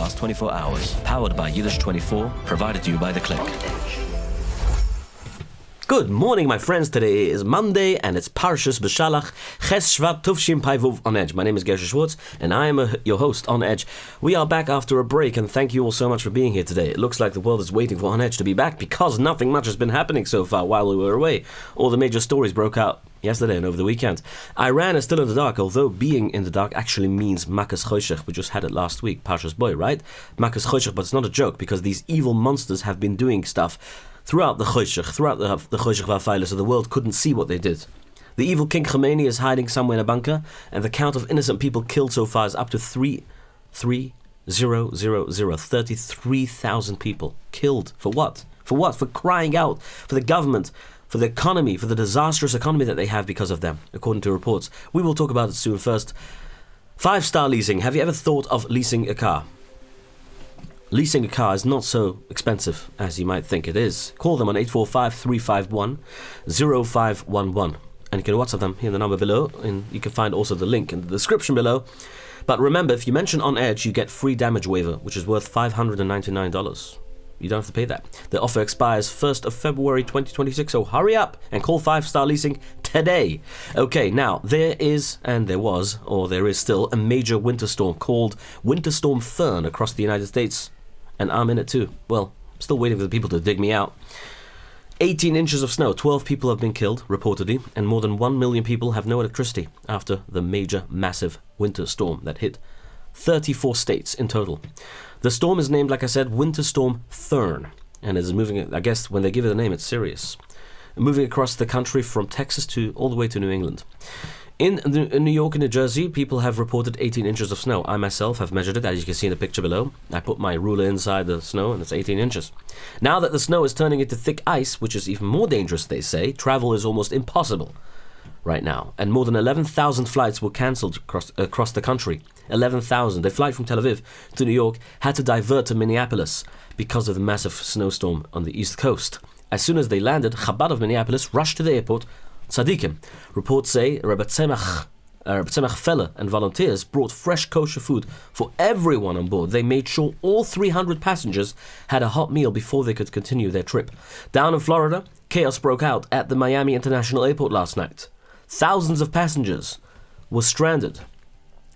last 24 hours. Powered by Yiddish24, provided to you by The Click. Good morning, my friends. Today is Monday, and it's Parshas B'Shalach, Ches Shvat Tuvshin Pai Vuv on Edge. My name is Gershy Schwarcz, and I am your host on Edge. We are back after a break, and thank you all so much for being here today. It looks like the world is waiting for On Edge to be back because nothing much has been happening so far while we were away. All the major stories broke out yesterday and over the weekend. Iran is still in the dark, although being in the dark actually means Makas Choshech. We just had it last week, Parshas Boy, right? Makas Choshech, but it's not a joke because these evil monsters have been doing stuff throughout the Choshech, throughout the Choshech V'Afayla, so the world couldn't see what they did. The evil King Khomeini is hiding somewhere in a bunker, and the count of innocent people killed so far is up to 33,000 people killed. For what? For what? For crying out, for the government, for the economy, for the disastrous economy that they have because of them, according to reports. We will talk about it soon. First, 5-star leasing. Have you ever thought of leasing a car? Leasing a car is not so expensive as you might think it is. Call them on 845-351-0511. And you can WhatsApp them here in the number below, and you can find also the link in the description below. But remember, if you mention On Edge, you get free damage waiver, which is worth $599. You don't have to pay that. The offer expires 1st of February 2026, so hurry up and call 5-star leasing today. Okay, now, there is still a major winter storm called Winter Storm Fern across the United States. And I'm in it too. Well, I'm still waiting for the people to dig me out. 18 inches of snow, 12 people have been killed, reportedly, and more than 1 million people have no electricity after the major, massive winter storm that hit 34 states in total. The storm is named, like I said, Winter Storm Fern, and is moving, I guess when they give it a name, it's serious. Moving across the country from Texas all the way to New England. In New York and New Jersey, people have reported 18 inches of snow. I myself have measured it, as you can see in the picture below. I put my ruler inside the snow, and it's 18 inches. Now that the snow is turning into thick ice, which is even more dangerous, they say, travel is almost impossible right now. And more than 11,000 flights were cancelled across the country. 11,000. A flight from Tel Aviv to New York had to divert to Minneapolis because of the massive snowstorm on the East Coast. As soon as they landed, Chabad of Minneapolis rushed to the airport. Tzadikim. Reports say Rabbi Tzemach Feller and volunteers brought fresh kosher food for everyone on board. They made sure all 300 passengers had a hot meal before they could continue their trip. Down in Florida, chaos broke out at the Miami International Airport last night. Thousands of passengers were stranded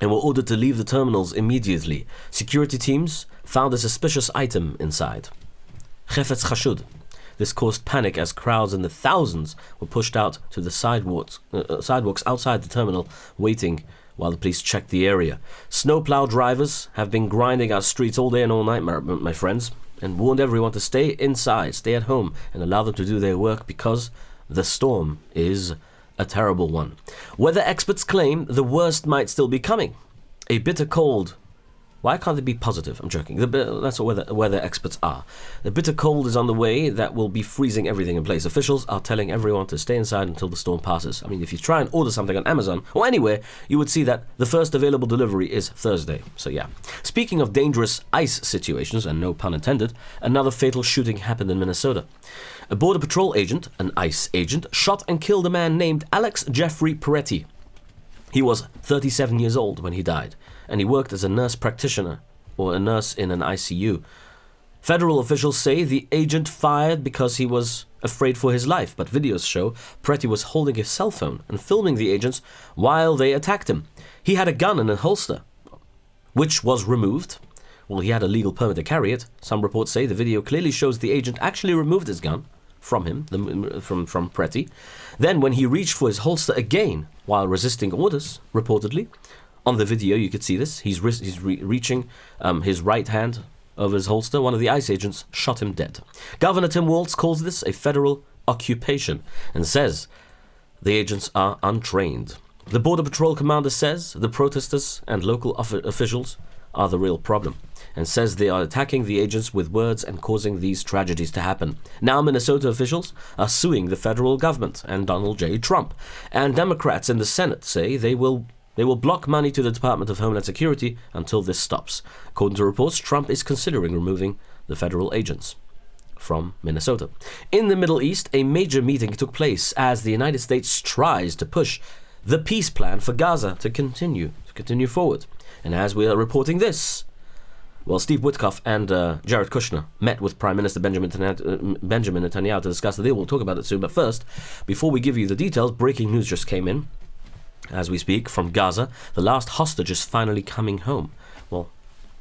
and were ordered to leave the terminals immediately. Security teams found a suspicious item inside. Chefetz Chashud. This caused panic as crowds in the thousands were pushed out to the sidewalks outside the terminal, waiting while the police checked the area. Snowplow drivers have been grinding our streets all day and all night, my friends, and warned everyone to stay inside, stay at home, and allow them to do their work because the storm is a terrible one. Weather experts claim the worst might still be coming. A bitter cold. Why can't they be positive? I'm joking. That's what weather experts are. The bitter cold is on the way that will be freezing everything in place. Officials are telling everyone to stay inside until the storm passes. I mean, if you try and order something on Amazon or anywhere, you would see that the first available delivery is Thursday. So yeah. Speaking of dangerous ice situations, and no pun intended, another fatal shooting happened in Minnesota. A Border Patrol agent, an ICE agent, shot and killed a man named Alex Jeffrey Peretti. He was 37 years old when he died, and he worked as a nurse practitioner, or a nurse in an ICU. Federal officials say the agent fired because he was afraid for his life, but videos show Peretti was holding his cell phone and filming the agents while they attacked him. He had a gun in a holster, which was removed. Well, he had a legal permit to carry it. Some reports say the video clearly shows the agent actually removed his gun from him, from Peretti. Then when he reached for his holster again while resisting orders, reportedly, on the video you could see this, he's reaching his right hand over his holster. One of the ICE agents shot him dead. Governor Tim Walz calls this a federal occupation and says the agents are untrained. The Border Patrol commander says the protesters and local officials are the real problem, and says they are attacking the agents with words and causing these tragedies to happen. Now Minnesota officials are suing the federal government and Donald J. Trump, and Democrats in the Senate say they will block money to the Department of Homeland Security until this stops. According to reports, Trump is considering removing the federal agents from Minnesota. In the Middle East, a major meeting took place as the United States tries to push the peace plan for Gaza to continue forward. And as we are reporting this, Well, Steve Witkoff and Jared Kushner met with Prime Minister Benjamin Netanyahu to discuss the deal. We'll talk about it soon. But first, before we give you the details, breaking news just came in, as we speak, from Gaza. The last hostage is finally coming home. Well,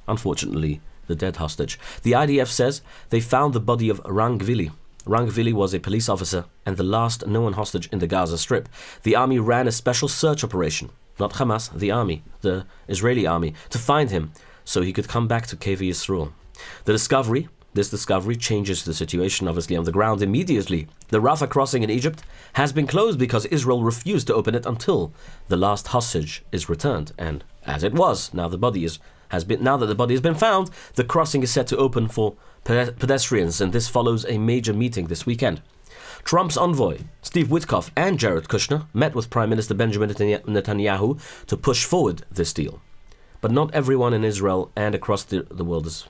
unfortunately, the dead hostage. The IDF says they found the body of Rangvili. Rangvili was a police officer and the last known hostage in the Gaza Strip. The army ran a special search operation, not Hamas, the army, the Israeli army, to find him, so he could come back to Kevi Yisrael. This discovery changes the situation, obviously, on the ground immediately. The Rafah crossing in Egypt has been closed because Israel refused to open it until the last hostage is returned. And as it was, now that the body has been found, the crossing is set to open for pedestrians, and this follows a major meeting this weekend. Trump's envoy, Steve Witkoff, and Jared Kushner met with Prime Minister Benjamin Netanyahu to push forward this deal. But not everyone in Israel and across the world is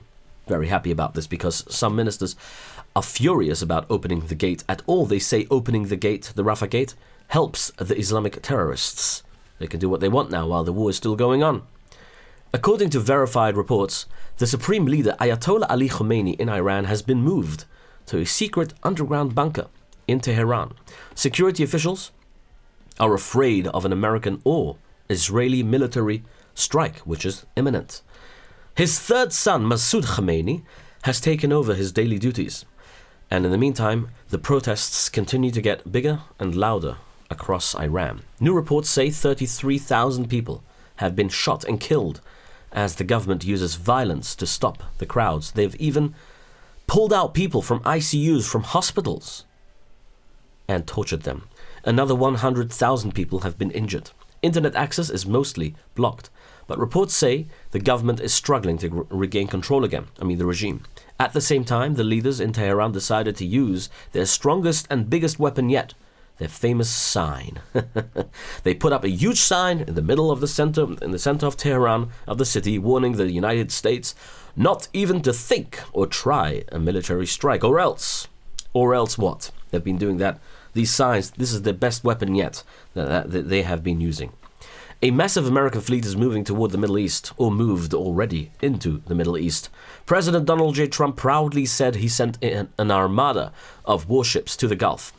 very happy about this, because some ministers are furious about opening the gate at all. They say opening the gate, the Rafah gate, helps the Islamic terrorists. They can do what they want now while the war is still going on. According to verified reports, the supreme leader Ayatollah Ali Khamenei in Iran has been moved to a secret underground bunker in Tehran. Security officials are afraid of an American or Israeli military strike, which is imminent. His third son, Masoud Khamenei, has taken over his daily duties. And in the meantime, the protests continue to get bigger and louder across Iran. New reports say 33,000 people have been shot and killed as the government uses violence to stop the crowds. They've even pulled out people from ICUs, from hospitals, and tortured them. Another 100,000 people have been injured. Internet access is mostly blocked. But reports say the government is struggling to regain control again, the regime. At the same time, the leaders in Tehran decided to use their strongest and biggest weapon yet, their famous sign. They put up a huge sign in the center of Tehran, of the city, warning the United States not even to think or try a military strike, or else what? They've been doing that. These signs, this is their best weapon yet that they have been using. A massive American fleet is moving toward the Middle East, or moved already into the Middle East. President Donald J. Trump proudly said he sent an armada of warships to the Gulf.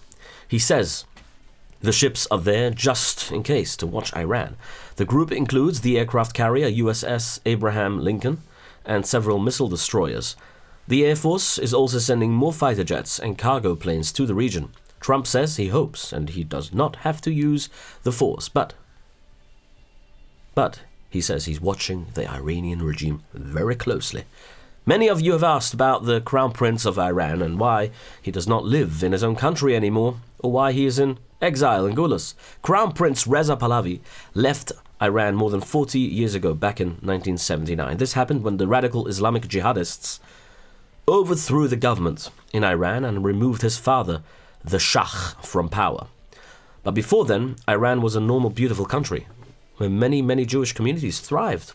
He says the ships are there just in case to watch Iran. The group includes the aircraft carrier USS Abraham Lincoln and several missile destroyers. The Air Force is also sending more fighter jets and cargo planes to the region. Trump says he hopes and he does not have to use the force, but he says he's watching the Iranian regime very closely. Many of you have asked about the Crown Prince of Iran and why he does not live in his own country anymore, or why he is in exile in Gulas. Crown Prince Reza Pahlavi left Iran more than 40 years ago, back in 1979. This happened when the radical Islamic jihadists overthrew the government in Iran and removed his father, the Shah, from power. But before then, Iran was a normal, beautiful country where many, many Jewish communities thrived.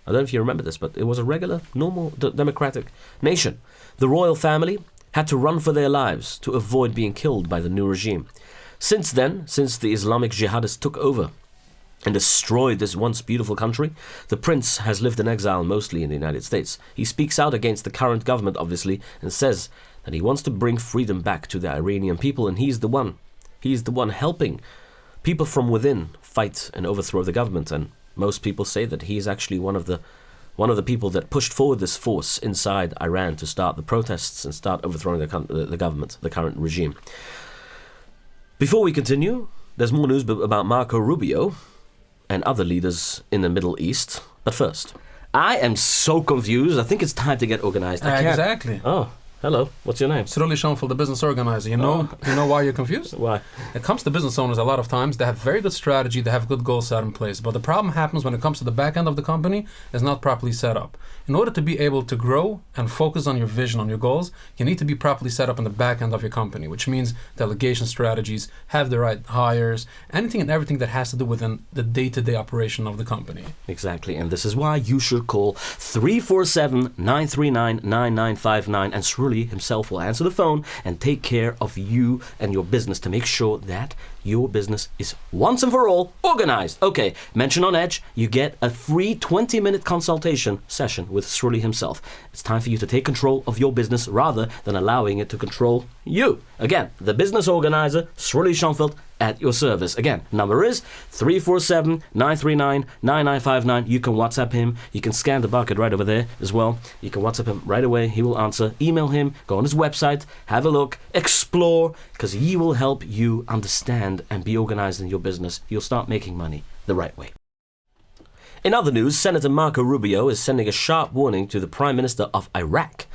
I don't know if you remember this, but it was a regular, normal, democratic nation. The royal family had to run for their lives to avoid being killed by the new regime. Since then, since the Islamic jihadists took over and destroyed this once beautiful country, the prince has lived in exile, mostly in the United States. He speaks out against the current government, obviously, and says that he wants to bring freedom back to the Iranian people, and he's the one helping people from within fight and overthrow the government. And most people say that he's actually one of the people that pushed forward this force inside Iran to start the protests and start overthrowing the government, the current regime. Before we continue, there's more news about Marco Rubio and other leaders in the Middle East. But first, I am so confused. I think it's time to get organized. Exactly. Oh, hello. What's your name? Sroli Schoenfeld, the business organizer. You know why you're confused? Why? It comes to business owners a lot of times. They have very good strategy. They have good goals set in place. But the problem happens when it comes to the back end of the company is not properly set up. In order to be able to grow and focus on your vision, on your goals, you need to be properly set up in the back end of your company, which means delegation strategies, have the right hires, anything and everything that has to do with the day-to-day operation of the company. Exactly. And this is why you should call 347-939-9959 and Sruly himself will answer the phone and take care of you and your business to make sure that your business is once and for all organized. Okay, mention on Edge, you get a free 20-minute consultation session with Sruly himself. It's time for you to take control of your business rather than allowing it to control you. Again, the business organizer, Sruly Schonfeld, at your service. Again, number is 347-939-9959. You can WhatsApp him. You can scan the bucket right over there as well. You can WhatsApp him right away. He will answer. Email him. Go on his website. Have a look. Explore. Because he will help you understand and be organized in your business. You'll start making money the right way. In other news, Senator Marco Rubio is sending a sharp warning to the Prime Minister of Iraq.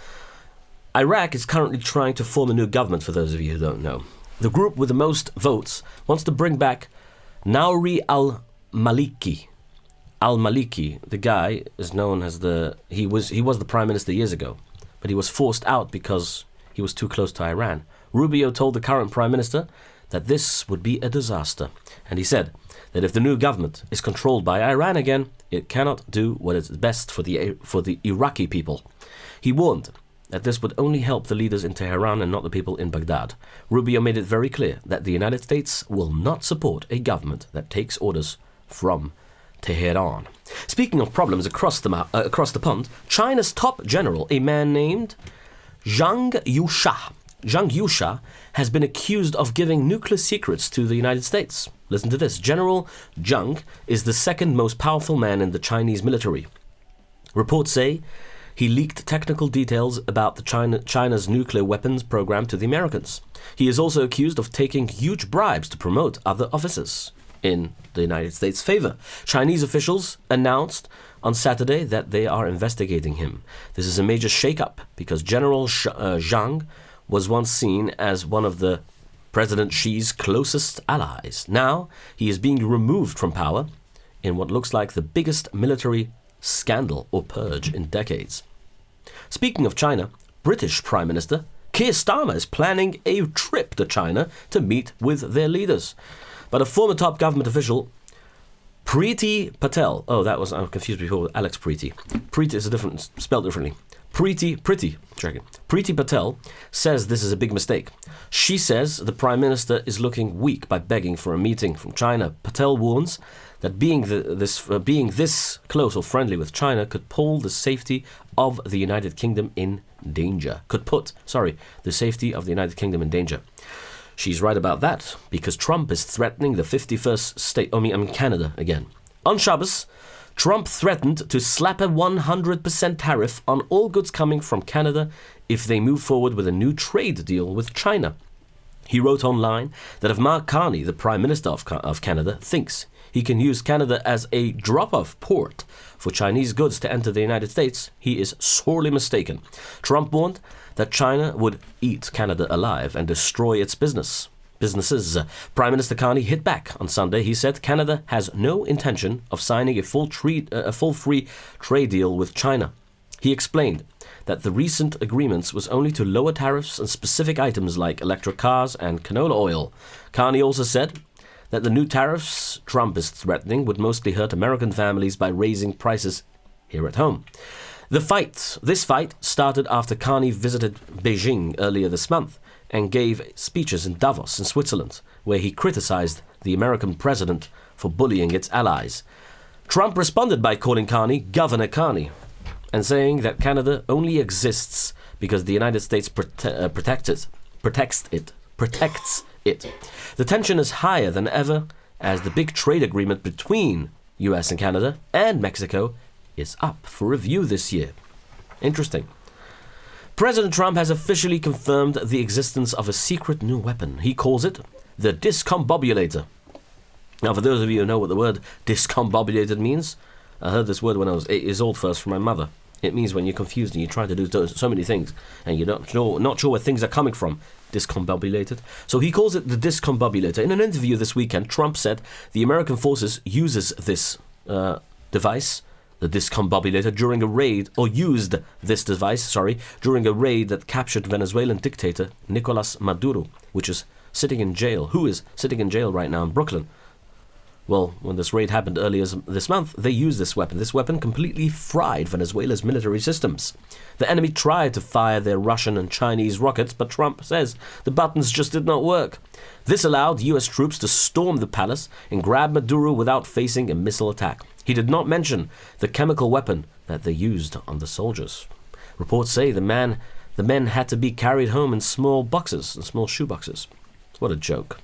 Iraq is currently trying to form a new government, for those of you who don't know. The group with the most votes wants to bring back Nouri al-Maliki. Al-Maliki, the guy, is known as he was the prime minister years ago, but he was forced out because he was too close to Iran. Rubio told the current prime minister that this would be a disaster, and he said that if the new government is controlled by Iran again, it cannot do what is best for the Iraqi people. He warned that this would only help the leaders in Tehran and not the people in Baghdad. Rubio made it very clear that the United States will not support a government that takes orders from Tehran. Speaking of problems across the pond, China's top general, a man named Zhang Yusha, has been accused of giving nuclear secrets to the United States. Listen to this. General Zhang is the second most powerful man in the Chinese military. Reports say he leaked technical details about China's nuclear weapons program to the Americans. He is also accused of taking huge bribes to promote other officers in the United States' favor. Chinese officials announced on Saturday that they are investigating him. This is a major shakeup because General Zhang was once seen as one of the President Xi's closest allies. Now he is being removed from power in what looks like the biggest military scandal or purge in decades. Speaking of China, British Prime Minister Keir Starmer is planning a trip to China to meet with their leaders. But a former top government official, Priti Patel, I'm confused before with Alex Priti. Priti is spelled differently. Priti Patel says this is a big mistake. She says the Prime Minister is looking weak by begging for a meeting from China. Patel warns that being this close or friendly with China could put the safety of the United Kingdom in danger. She's right about that, because Trump is threatening the 51st state, Canada again. On Shabbos, Trump threatened to slap a 100% tariff on all goods coming from Canada if they move forward with a new trade deal with China. He wrote online that if Mark Carney, the Prime Minister of Canada, thinks he can use Canada as a drop-off port for Chinese goods to enter the United States, he is sorely mistaken. Trump warned that China would eat Canada alive and destroy its businesses. Prime Minister Carney hit back on Sunday. He said Canada has no intention of signing a full free trade deal with China. He explained that the recent agreements was only to lower tariffs on specific items like electric cars and canola oil. Carney also said that the new tariffs Trump is threatening would mostly hurt American families by raising prices here at home. This fight started after Carney visited Beijing earlier this month and gave speeches in Davos in Switzerland, where he criticized the American president for bullying its allies. Trump responded by calling Carney Governor Carney and saying that Canada only exists because the United States protects it. The tension is higher than ever as the big trade agreement between US and Canada and Mexico is up for review this year. Interesting. President Trump has officially confirmed the existence of a secret new weapon. He calls it the Discombobulator. Now, for those of you who know what the word discombobulated means, I heard this word when I was 8 years old first from my mother. It means when you're confused and you try to do so many things and you're not sure where things are coming from. Discombobulated. So he calls it the Discombobulator. In an interview this weekend, Trump said the American forces uses this device, the Discombobulator, during a raid that captured Venezuelan dictator Nicolas Maduro, who is sitting in jail right now in Brooklyn. Well, when this raid happened earlier this month, they used this weapon. This weapon completely fried Venezuela's military systems. The enemy tried to fire their Russian and Chinese rockets, but Trump says the buttons just did not work. This allowed U.S. troops to storm the palace and grab Maduro without facing a missile attack. He did not mention the chemical weapon that they used on the soldiers. Reports say the men had to be carried home in small boxes, in small shoe boxes. What a joke.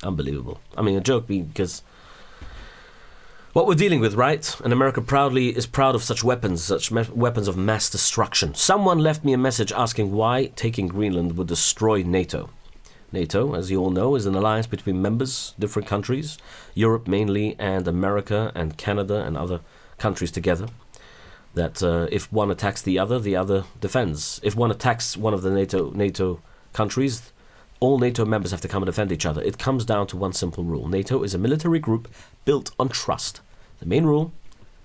Unbelievable. I mean, a joke because what we're dealing with, right? And America is proud of such weapons, weapons of mass destruction. Someone left me a message asking why taking Greenland would destroy NATO. NATO, as you all know, is an alliance between members, different countries, Europe mainly, and America and Canada and other countries together. That if one attacks the other defends. If one attacks one of the NATO countries, all NATO members have to come and defend each other. It comes down to one simple rule. NATO is a military group built on trust. The main rule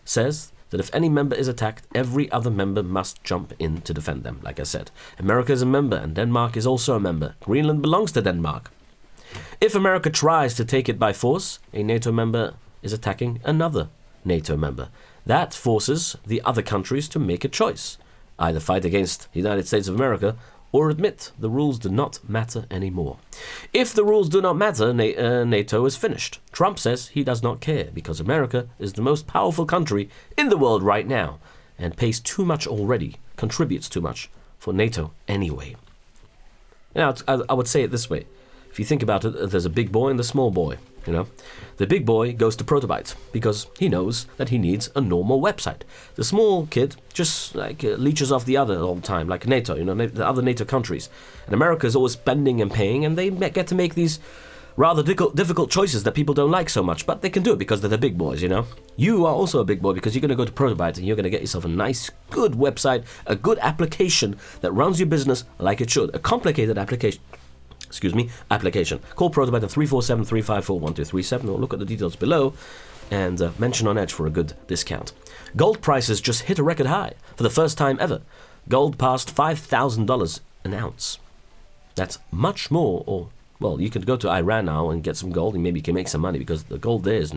says that if any member is attacked, every other member must jump in to defend them, like I said. America is a member, and Denmark is also a member. Greenland belongs to Denmark. If America tries to take it by force, a NATO member is attacking another NATO member. That forces the other countries to make a choice. Either fight against the United States of America or admit the rules do not matter anymore. If the rules do not matter, NATO is finished. Trump says he does not care because America is the most powerful country in the world right now and pays too much already, contributes too much for NATO anyway. Now, I would say it this way. If you think about it, there's a big boy and a small boy. You know, the big boy goes to Protobyte because he knows that he needs a normal website. The small kid just leeches off the other all the time, like NATO, the other NATO countries. And America is always spending and paying, and they get to make these rather difficult choices that people don't like so much, but they can do it because they're the big boys, You are also a big boy because you're going to go to Protobyte and you're going to get yourself a nice, good website, a good application that runs your business like it should, a complicated application. Application. Call Protobyte at 347-354-1237 or look at the details below and mention on Edge for a good discount. Gold prices just hit a record high for the first time ever. Gold passed $5,000 an ounce. That's much more, you could go to Iran now and get some gold and maybe you can make some money because the gold there is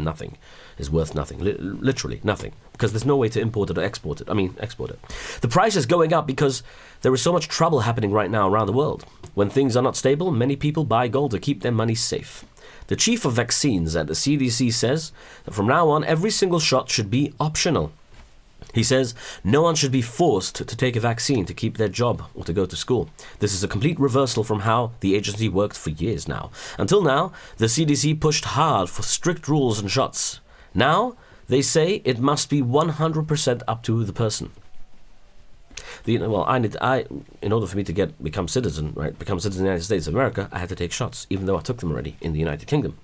worth nothing, literally nothing, because there's no way to import it or export it. The price is going up because there is so much trouble happening right now around the world. When things are not stable, many people buy gold to keep their money safe. The chief of vaccines at the CDC says that from now on, every single shot should be optional. He says no one should be forced to take a vaccine to keep their job or to go to school. This is a complete reversal from how the agency worked for years now. Until now, the CDC pushed hard for strict rules and shots. Now, they say it must be 100% up to the person. In order for me to become citizen of the United States of America, I had to take shots, even though I took them already in the United Kingdom.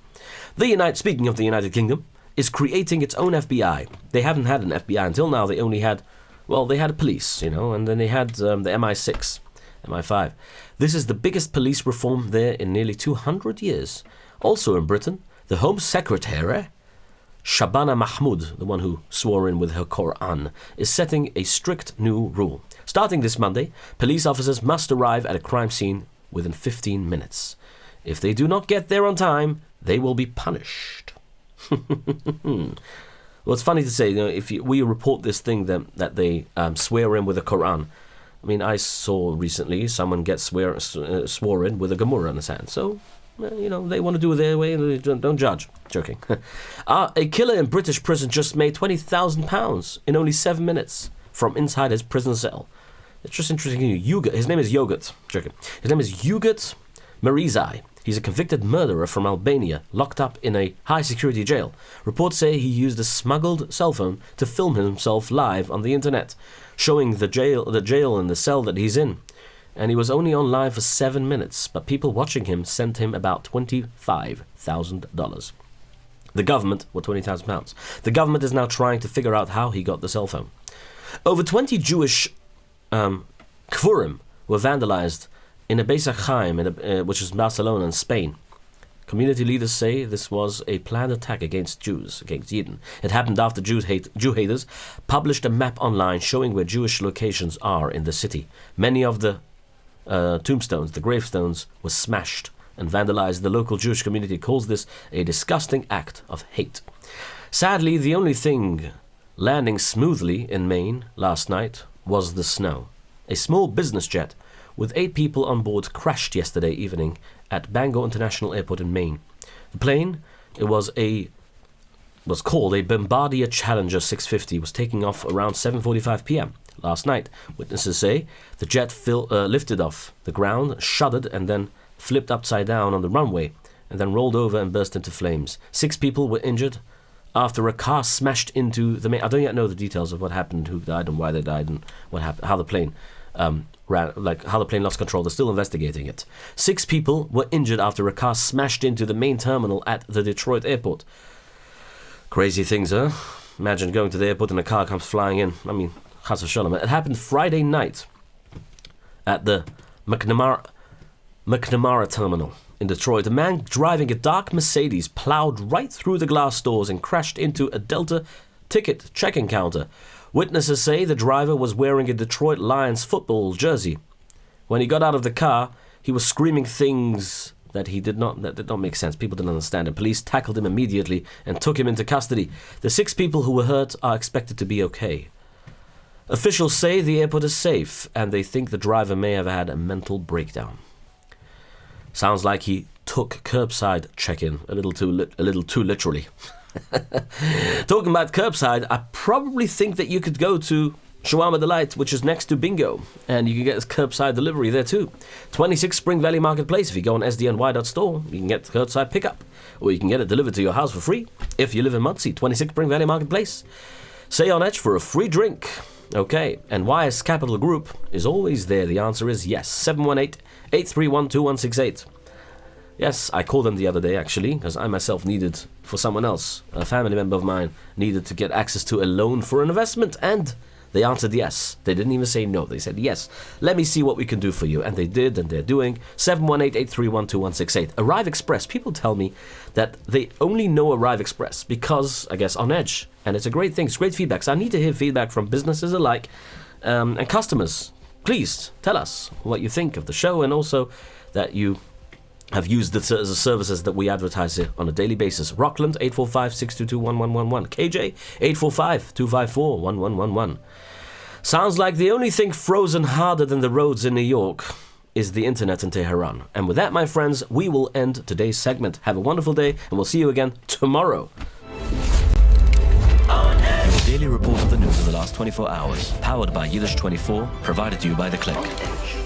Speaking of the United Kingdom, is creating its own FBI. They haven't had an FBI until now. They only had, they had a police, and then they had the MI6, MI5. This is the biggest police reform there in nearly 200 years. Also in Britain, the Home Secretary, Shabana Mahmood, the one who swore in with her Quran, is setting a strict new rule. Starting this Monday, police officers must arrive at a crime scene within 15 minutes. If they do not get there on time, they will be punished. Well, it's funny to say, if we report this thing that they swear in with the Quran. I mean, I saw recently someone get swore in with a Gemara in his hand. So, they want to do it their way. Don't judge. Joking. A killer in British prison just made £20,000 in only 7 minutes from inside his prison cell. It's just interesting. His name is Yogurt. Joking. His name is Yogurt Marizai. He's a convicted murderer from Albania, locked up in a high-security jail. Reports say he used a smuggled cell phone to film himself live on the internet, showing the jail and the cell that he's in. And he was only on live for 7 minutes, but people watching him sent him about $25,000. The government, £20,000. The government is now trying to figure out how he got the cell phone. Over 20 Jewish kfurim were vandalized in a Beis HaChaim, which is Barcelona in Spain. Community leaders say this was a planned attack against Jews, against Yidden. It happened after Jew haters published a map online showing where Jewish locations are in the city. Many of the tombstones, the gravestones, were smashed and vandalized the local Jewish community, calls this a disgusting act of hate. Sadly, the only thing landing smoothly in Maine last night was the snow. A small business jet with 8 people on board crashed yesterday evening at Bangor International Airport in Maine. The plane, it was called a Bombardier Challenger 650, was taking off around 7:45 p.m. last night. Witnesses say the jet lifted off the ground, shuddered, and then flipped upside down on the runway, and then rolled over and burst into flames. 6 people were injured after a car smashed into the main. I don't yet know the details of what happened, who died and why they died, and what happened, how the plane how the plane lost control. They're still investigating it. 6 people were injured after a car smashed into the main terminal at the Detroit airport. Crazy things, huh? Imagine going to the airport and a car comes flying in. I mean, chas v'shalom. It happened Friday night at the McNamara terminal in Detroit. A man driving a dark Mercedes plowed right through the glass doors and crashed into a Delta ticket checking counter. Witnesses say the driver was wearing a Detroit Lions football jersey. When he got out of the car, he was screaming things that did not make sense. People didn't understand it. Police tackled him immediately and took him into custody. The 6 people who were hurt are expected to be okay. Officials say the airport is safe, and they think the driver may have had a mental breakdown. Sounds like he took curbside check-in a little too literally. Talking about curbside, I probably think that you could go to Shawarma Delight, which is next to Bingo, and you can get curbside delivery there too. 26 Spring Valley Marketplace. If you go on sdny.store, you can get curbside pickup, or you can get it delivered to your house for free if you live in Monsey. 26 Spring Valley Marketplace. Say on Edge for a free drink. Okay, and YS Capital Group is always there. The answer is yes. 718-831-2168. Yes, I called them the other day, actually, because I myself needed, for someone else, a family member of mine, needed to get access to a loan for an investment, and they answered yes. They didn't even say no. They said, yes, let me see what we can do for you. And they did, and they're doing. 718-831-2168. Arrive Express. People tell me that they only know Arrive Express because, I guess, on Edge. And it's a great thing. It's great feedback. So I need to hear feedback from businesses alike and customers. Please tell us what you think of the show, and also that you have used the services that we advertise here on a daily basis. Rockland, 845-622-1111. KJ, 845-254-1111. Sounds like the only thing frozen harder than the roads in New York is the internet in Tehran. And with that, my friends, we will end today's segment. Have a wonderful day, and we'll see you again tomorrow. Your daily report of the news of the last 24 hours. Powered by Yiddish24, provided to you by The Click.